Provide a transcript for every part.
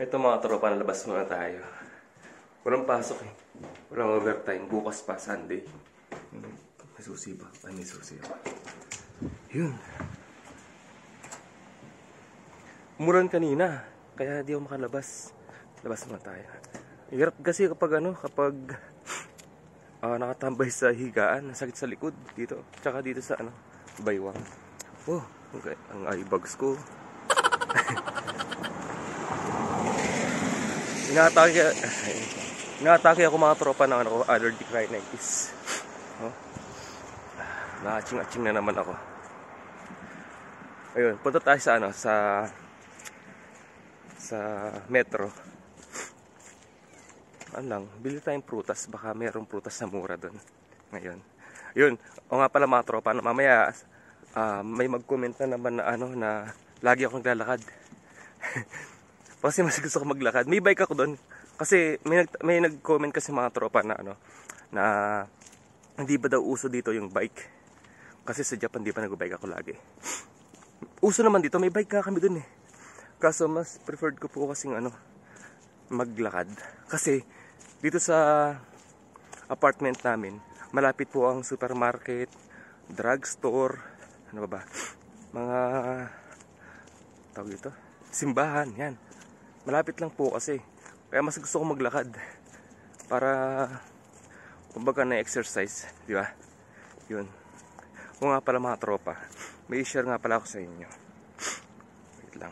Ito mga tropa, nalabas muna tayo. Walang pasok eh. Walang overtime. Bukas pa, Sunday. May susi ba? Ay, may susi ba? Yun. Umulan kanina. Kaya di ako makalabas. Labas muna tayo. Hirap kasi kapag nakatambay sa higaan. Sakit sa likod. Dito. Tsaka dito sa baywang. Oh, okay. Ang eye bags ko. Inaatake ako mga tropa ng allergic rhinitis. Oh. Na-aching-aching na naman ako. Ayun, punta tayo sa metro. Bili tayong prutas, baka mayroong prutas na mura doon. Ngayon. Yun, o nga pala mga tropa, mamaya may mag-comment na naman na lagi akong naglalakad. Kasi mas gusto ko maglakad. May bike ako doon. Kasi may nag-comment kasi mga tropa na na hindi ba daw uso dito yung bike. Kasi sa Japan di pa nag-bike ako lagi. Uso naman dito, may bike nga kami doon eh. Kaso mas preferred ko po kasing maglakad. Kasi dito sa apartment namin, malapit po ang supermarket, drugstore, mga tawag dito, simbahan, yan. Malapit lang po kasi. Kaya mas gusto ko maglakad para kumbaga na-exercise, di ba? Yun. O nga pala mga tropa, may share nga pala ako sa inyo. Wait lang.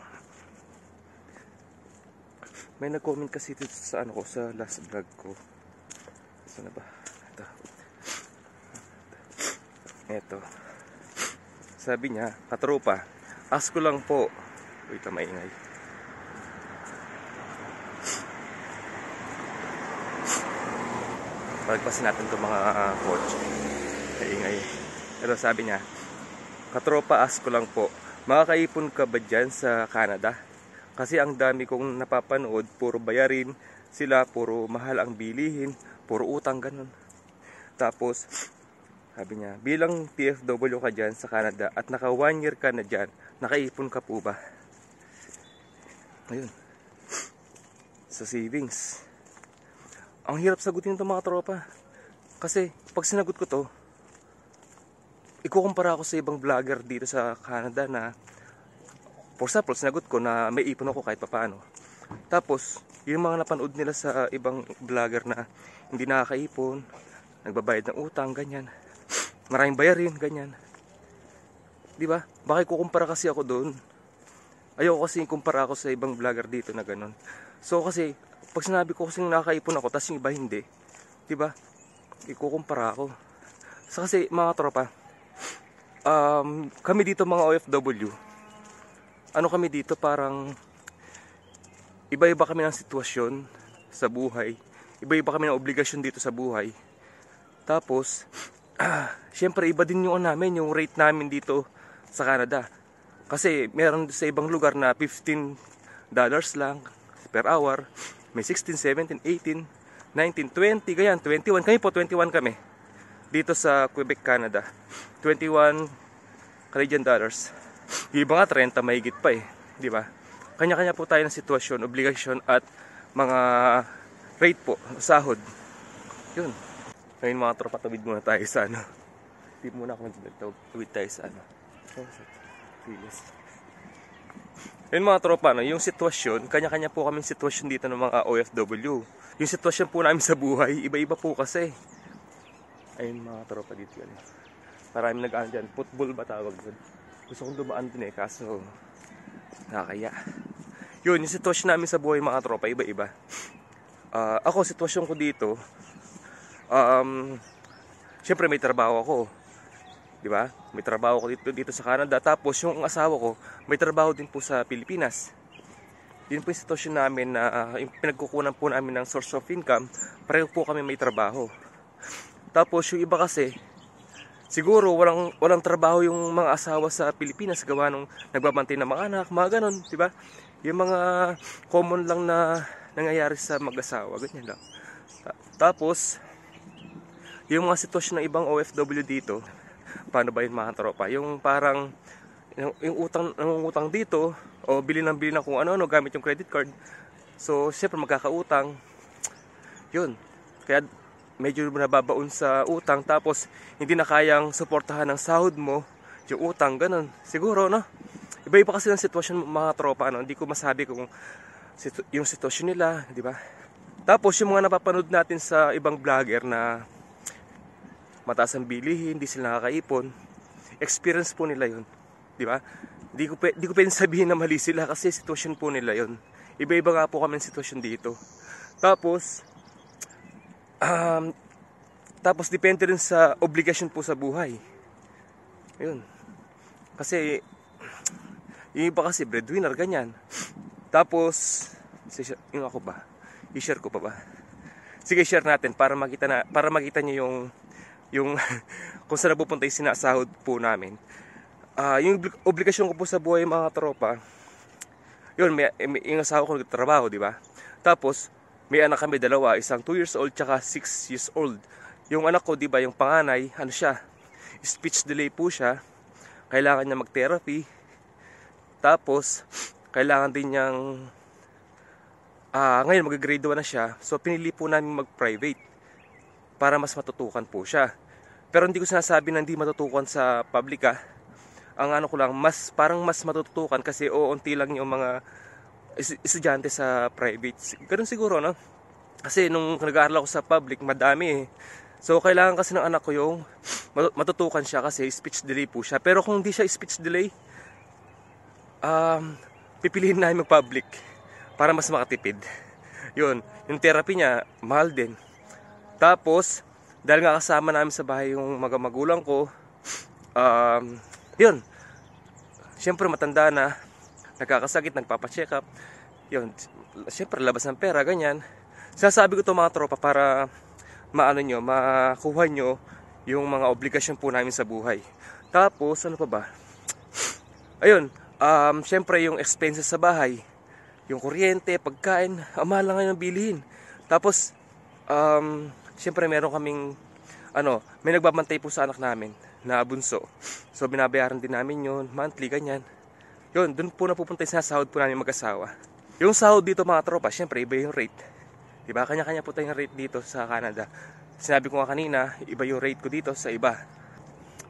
May nag-comment kasi dito sa sa last vlog ko. Saan na ba? Ito. Sabi niya, katropa, ask ko lang po. Wait lang, maingay. Pagpasin natin itong mga coach. Kaingay. Pero sabi niya, katropa, ask ko lang po, makakaipon ka ba dyan sa Canada? Kasi ang dami kong napapanood, puro bayarin sila, puro mahal ang bilihin, puro utang, ganun. Tapos, sabi niya, bilang PFW ka dyan sa Canada at naka 1 year ka na dyan, nakaipon ka po ba? Ayun. Sa savings. Ang hirap sagutin ito mga tropa. Kasi pag sinagot ko to, ikukumpara ako sa ibang vlogger dito sa Canada na, for example, sinagot ko na may ipon ako kahit papaano. Tapos, yung mga napanood nila sa ibang vlogger na hindi nakakaipon, nagbabayad ng utang, ganyan. Maraming bayarin, ganyan. Diba? Baka ikukumpara kasi ako doon. Ayoko kasi kumpara ako sa ibang vlogger dito na ganun. So kasi, pag sinabi ko kasing nakakaipon ako, tas yung iba hindi, diba? Ikukumpara ako. So kasi mga tropa, kami dito mga OFW, kami dito parang iba-iba kami ng sitwasyon sa buhay. Iba-iba kami ng obligasyon dito sa buhay. Tapos, syempre iba din yung yung rate namin dito sa Canada. Kasi meron sa ibang lugar na $15 lang per hour. May 16, 17, 18, 19, 20, ganyan, 21. Kami po, 21 kami. Dito sa Quebec, Canada. 21 Canadian dollars. Yung iba nga 30 mahigit pa eh. Di ba? Kanya-kanya po tayo ng sitwasyon, obligasyon at mga rate po, sahod. Yun. Ngayon mga tropa, tawid muna tayo sa Hindi muna ako tawid tayo sa Yun mga tropa, yung sitwasyon, kanya-kanya po kaming sitwasyon dito ng mga OFW. Yung sitwasyon po namin sa buhay, iba-iba po kasi. Ayun mga tropa dito yan. Maraming nag-ano dyan, football ba tawag dun? Gusto kong dumaan dun eh, kaso nakakaya. Yun, yung sitwasyon namin sa buhay mga tropa, iba-iba. Ako, sitwasyon ko dito, syempre may trabaho ako. Diba? May trabaho ko dito sa Canada. Tapos yung asawa ko, may trabaho din po sa Pilipinas. Yun po yung sitwasyon namin na pinagkukunan po namin ng source of income. Pareho po kami may trabaho. Tapos yung iba kasi, siguro walang trabaho yung mga asawa sa Pilipinas. Gawa nung nagbabantay ng mga anak, mga ganon. Diba? Yung mga common lang na nangyayari sa mag-asawa. Ganyan lang. Tapos, yung mga sitwasyon ng ibang OFW dito, paano ba yun mga tropa? Yung parang yung utang dito o bili ng kung ano gamit yung credit card. So, syempre magkakautang. Yun. Kaya medyo nababaon sa utang, tapos hindi na kayang suportahan ng sahod mo yung utang, ganun. Siguro, no? Iba-iba kasi ng sitwasyon mga tropa, no? Hindi ko masabi kung yung sitwasyon nila, di ba? Tapos yung mga napapanood natin sa ibang vlogger na mataas ang bilihin, hindi sila nakakaipon, experience po nila yun, di ba? Di ko pwedeng sabihin na mali sila kasi sitwasyon po nila yun. Iba-iba nga po kami ng sitwasyon dito. Tapos depende rin sa obligasyon po sa buhay. Ayun. Kasi yung iba kasi breadwinner, ganyan. Tapos yung ako ba? I-share ko pa ba? Sige, share natin para makita niyo yung kung saan napupunta yung sinasahod po namin. Yung obligasyon ko po sa buhay mga tropa, yun, may yung asawa ko nagtatrabaho, di ba? Tapos may anak kami dalawa, isang 2 years old tsaka 6 years old. Yung anak ko, di ba, yung panganay, ano siya, speech delay po siya. Kailangan niya mag-therapy. Tapos kailangan din niyang ngayon mag-grade 1 na siya. So pinili po namin mag-private para mas matutukan po siya. Pero hindi ko sinasabi na hindi matutukan sa public. Ang ano ko lang, parang mas matutukan kasi unti lang yung mga estudyante sa private. Ganun siguro, no? Kasi nung nag-aaral ako sa public, madami eh. So kailangan kasi ng anak ko yung matutukan siya kasi speech delay po siya. Pero kung hindi siya speech delay, pipiliin namin mag-public para mas makatipid. Yun, yung therapy niya, mahal din. Tapos, dahil nga kasama namin sa bahay yung magulang ko, yun, siyempre matanda na, nagkakasakit, nagpapacheck up, yun, siyempre labas ng pera, ganyan. Sinasabi ko to mga tropa para makuha nyo yung mga obligasyon po namin sa buhay. Tapos, ano pa ba? Ayun, siyempre yung expenses sa bahay, yung kuryente, pagkain, mahal lang ngayon ang bilihin. Tapos, siyempre meron kaming, may nagbabantay po sa anak namin na bunso. So, binabayaran din namin yun, monthly, ganyan. Yun, dun po napupunta yung sahod po namin mag-asawa. Yung sahod dito mga tropa, siyempre iba yung rate. Diba? Kanya-kanya po tayong rate dito sa Canada. Sinabi ko nga kanina, iba yung rate ko dito sa iba.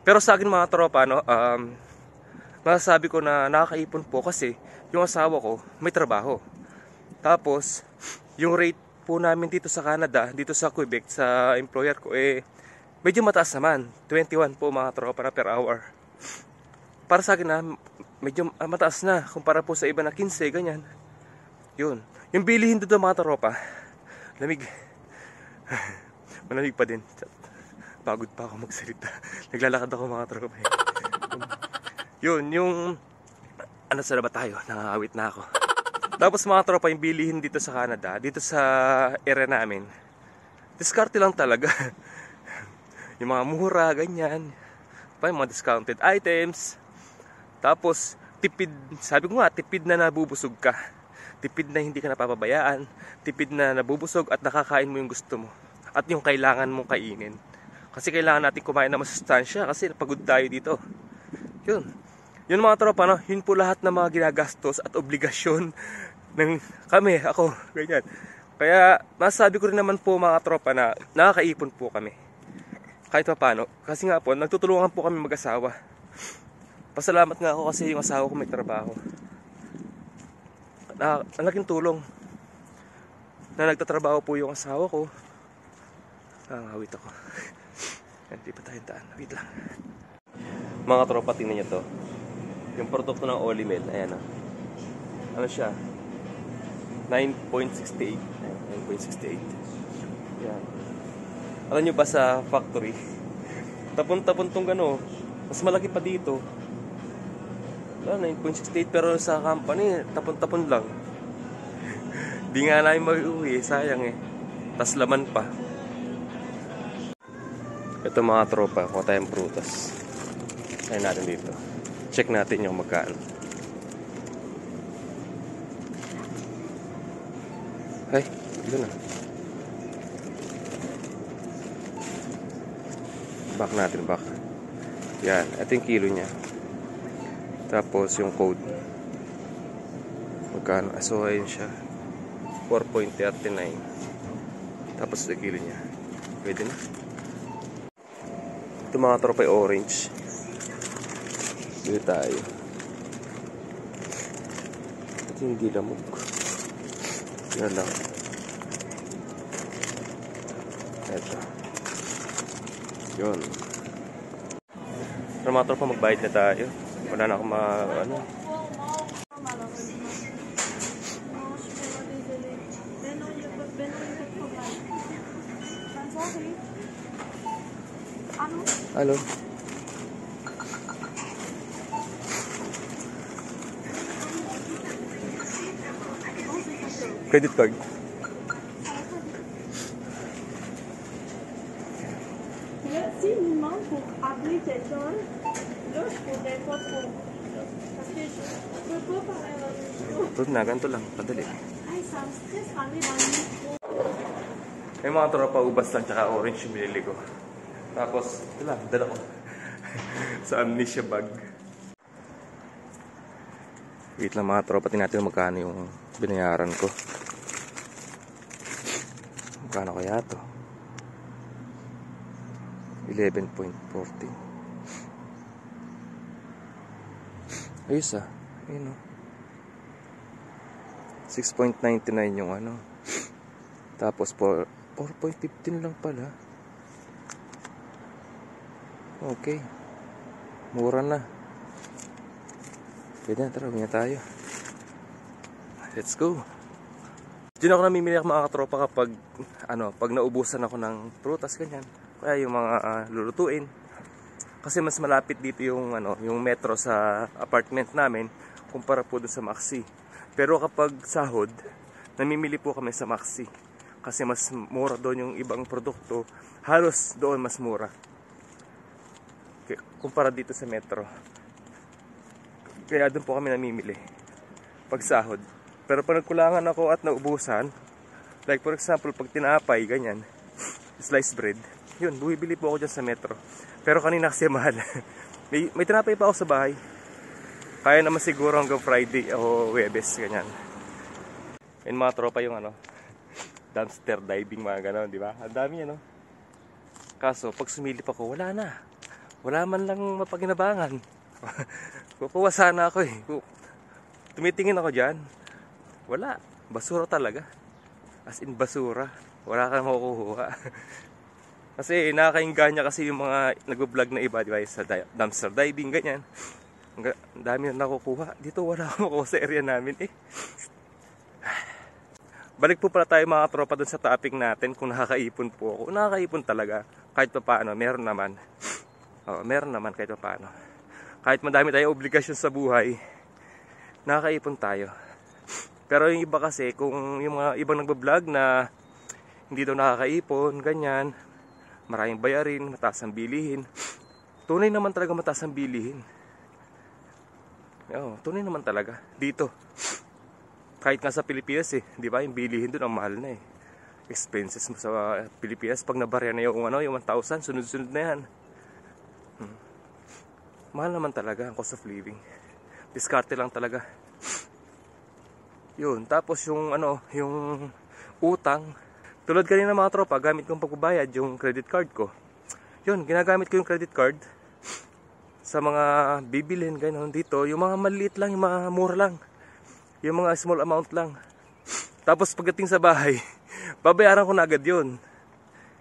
Pero sa akin mga tropa, masasabi ko na nakakaipon po kasi yung asawa ko may trabaho. Tapos, yung rate po namin dito sa Canada, dito sa Quebec, sa employer ko, medyo mataas naman. 21 po mga tropa na per hour. Para sa akin na, medyo mataas na kumpara po sa iba na 15, ganyan. Yun. Yung bilihin dito mga tropa, lamig. Malamig pa din. Pagod pa ako magsalita. Naglalakad ako mga tropa. Yun, yung saan ba tayo? Nangangawit na ako. Tapos mga tropa, yung bilihin dito sa Canada, dito sa area namin, diskarte lang talaga. Yung mga mura, ganyan. Yung mga discounted items. Tapos, tipid. Sabi ko nga, tipid na nabubusog ka. Tipid na hindi ka napapabayaan. Tipid na nabubusog at nakakain mo yung gusto mo. At yung kailangan mong kainin. Kasi kailangan natin kumain ng masustansya kasi pagod tayo dito. Yun. Yun mga tropa, yun po lahat ng mga ginagastos at obligasyon ng kami, ako, ganyan. Kaya masasabi ko rin naman po mga tropa na nakakaipon po kami. Kahit pa paano. Kasi nga po, nagtutulungan po kami mag-asawa. Pasalamat nga ako kasi yung asawa ko may trabaho. Ang laking tulong na nagtatrabaho po yung asawa ko. Wait ako. Hindi pa tayo daan. Wait lang. Mga tropa, tingnan nyo to. Yung produkto ng Olimel, ayan ano siya? 9.68. 9.68. Yan. Alam nyo ba sa factory? Tapon-tapon tong mas malaki pa dito. 9.68 pero sa company, tapon-tapon lang. Di nga namin mag-uwi, sayang eh. Tas laman pa. Ito mga tropa, kuha tayong prutas. Ayan natin dito. Check natin yung magkano. Ay, doon na. Back natin, back. Yan, ito yung kilo niya. Tapos yung code. Magkano? So, ayun siya. 4.39. Tapos sa gilid niya. Pwede na. Ito mga tropa ay orange. Dito tayo. Ito hindi lamog. Yan lang. Ito. Yun. Pero mga tropa, magbayad na tayo. Wala na akong ano. Ano? Credit card. Si nous manque pour appeler quelqu'un, là je pourrais pas trop. Parce que je peux pas parler dans le micro. Ito na, ganito lang. Padali. Ay, ça me stresse parler dans le micro. May mga tropa ubas lang tsaka orange yung binili ko. Tapos, ito lang, dala ko. Sa amnesia bag. Wait lang mga tropa, tingnan natin magkano yung binayaran ko. Magkano kaya to? 11.40. Ayos ah. Ayun o. 6.99 yung ano. Tapos 4.15 lang pala. Okay. Mura na. Pwede na, tara, huwag na tayo. Let's go. Diyan ako namimili ako mga katropa kapag pag naubusan ako ng prutas ganyan. Kaya yung mga lulutuin. Kasi mas malapit dito yung yung metro sa apartment namin kumpara po doon sa Maxi. Pero kapag sahod, namimili po kami sa Maxi. Kasi mas mura doon yung ibang produkto. Halos doon mas mura. Kumpara dito sa metro. Kaya doon po kami namimili pag sahod. Pero pag nagkulangan ako at naubusan, like for example, pag tinapay, ganyan, sliced bread, yun, bumibili po ako dyan sa metro. Pero kanina kasi mahal. may tinapay pa ako sa bahay. Kaya naman siguro hanggang Friday o Webes, ganyan. And mga tropa yung dumpster diving, mga ganon, di ba? Ang dami Kaso, pag sumilip ako, wala na. Wala man lang mapaginabangan. Kukuha sana ako eh. Tumitingin ako dyan. Wala. Basura talaga. As in basura. Wala kang makukuha. Kasi nakakainganya kasi yung mga nag-vlog na iba, di ba? Sa dumpster diving, ganyan. Ang dami na nakukuha. Dito wala akong makukuha sa area namin eh. Balik po pala tayo mga tropa dun sa topic natin kung nakakaipon po ako. Nakakaipon talaga. Kahit pa paano, meron naman. Meron naman kahit pa paano. Kahit madami tayong obligasyon sa buhay, nakakaipon tayo. Pero yung iba kasi, kung yung mga ibang nagbablog na hindi daw nakakaipon, ganyan, maraming bayarin, mataas ang bilihin. Tunay naman talaga mataas ang bilihin. Tunay naman talaga. Dito. Kahit nga sa Pilipinas di ba, yung bilihin doon ang mahal na eh. Expenses mo sa Pilipinas, pag nabarya na yung 1,000, sunod-sunod na yan. Mahal naman talaga ang cost of living. Diskarte lang talaga. Yun, tapos yung yung utang. Tulad kanina mga tropa, gamit kong pagbabayad yung credit card ko. Yun, ginagamit ko yung credit card sa mga bibilhin ganun dito, yung mga maliit lang, yung mga mura lang. Yung mga small amount lang. Tapos pagdating sa bahay, babayaran ko na agad yun.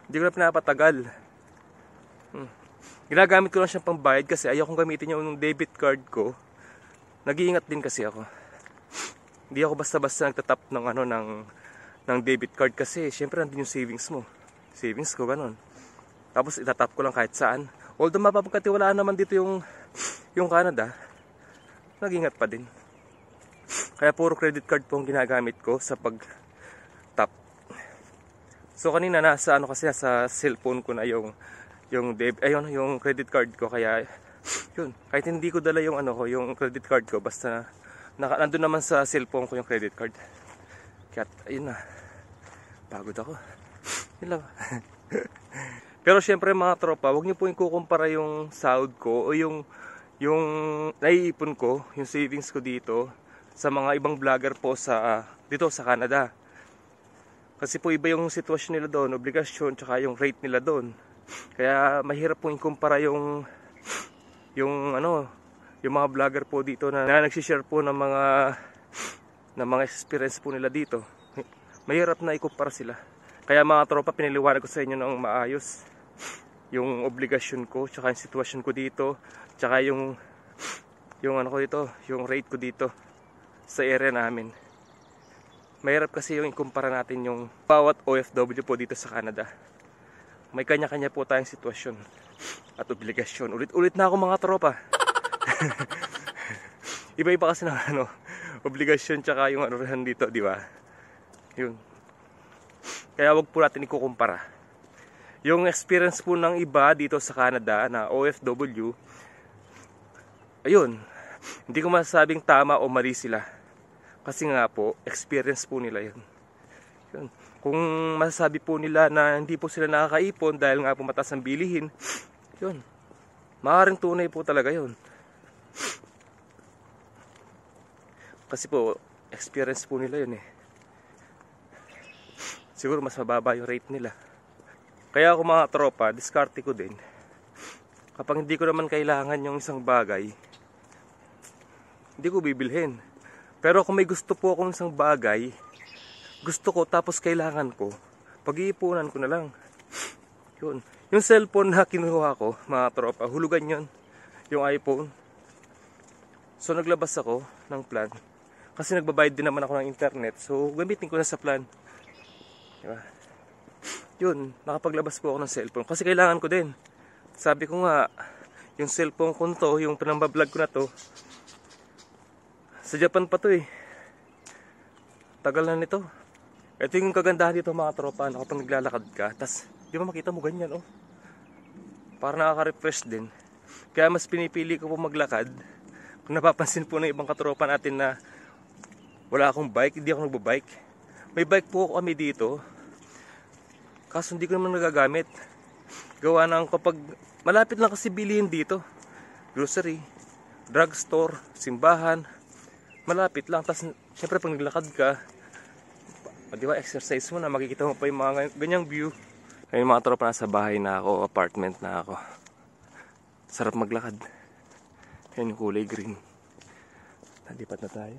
Hindi ko na pinapatagal. Ginagamit ko lang siyang pambayad kasi ayaw kong gamitin yung debit card ko. Nag-iingat din kasi ako. Hindi ako basta-basta nagtatap ng debit card kasi syempre nandun yung savings mo. Savings ko, ganun. Tapos itatap ko lang kahit saan. Although mapapagkatiwalaan naman dito yung Canada, nag-iingat pa din. Kaya puro credit card po ang ginagamit ko sa pag-tap. So kanina nasa sa cellphone ko na yung credit card ko, kaya yun, kahit hindi ko dala yung credit card ko, basta nandun naman sa cellphone ko yung credit card. Kaya ayun na. Pagod ako. Yun lang. Pero syempre mga tropa, huwag niyo po ikukumpara yung sahod ko o yung naiipon ko, yung savings ko dito sa mga ibang vlogger po dito sa Canada. Kasi po iba yung sitwasyon nila doon, obligasyon, tsaka yung rate nila doon. Kaya mahirap pong ikumpara yung mga vlogger po dito na nagsishare po ng mga experience po nila dito. Mahirap na ikumpara sila. Kaya mga tropa, piniliwanag ko sa inyo ng maayos yung obligasyon ko, tsaka yung sitwasyon ko dito, tsaka yung rate ko dito sa area namin. Mahirap kasi yung ikumpara natin yung bawat OFW po dito sa Canada. May kanya-kanya po tayong sitwasyon at obligasyon. Ulit-ulit na ako mga tropa. Iba-iba kasi ng obligasyon tsaka yung dito, di ba? Yun. Kaya wag po natin ikukumpara. Yung experience po ng iba dito sa Canada na OFW, ayun, hindi ko masasabing tama o mali sila. Kasi nga po, experience po nila yun. Kung masasabi po nila na hindi po sila nakakaipon dahil nga po mataas ang bilihin, yun, maaaring tunay po talaga yun. Kasi po, experience po nila yun eh. Siguro mas mababa yung rate nila. Kaya ako mga tropa, diskarte ko din. Kapag hindi ko naman kailangan yung isang bagay, hindi ko bibilhin. Pero kung may gusto po akong isang bagay, gusto ko tapos kailangan ko, pag-iipunan ko na lang. Yun. Yung cellphone na kinuha ko, mga tropa, hulugan yun. Yung iPhone. So naglabas ako ng plan. Kasi nagbabayad din naman ako ng internet. So gamitin ko na sa plan. Diba? Yun, nakapaglabas po ako ng cellphone. Kasi kailangan ko din. Sabi ko nga, yung cellphone ko to, yung pinambablog ko na to, sa Japan pa to eh. Tagal na nito. Ito yung kagandahan dito mga tropa, na kapag naglalakad ka, tas di ba makita mo ganyan oh. Para nakaka-refresh din. Kaya mas pinipili ko po maglakad. Kung napapansin po ng ibang katropa natin na wala akong bike, hindi ako nagbabike. May bike po kami dito. Kaso hindi ko naman nagagamit. Gawa ng kapag malapit lang kasi bilihin dito. Grocery, drugstore, simbahan. Malapit lang. Tapos syempre pag naglakad ka, di ba exercise mo na, makikita mo pa yung mga ganyang view. Ayun mga tropa, nasa bahay na ako, apartment na ako. Sarap maglakad. Yan yung kulay green. Nalipat na tayo.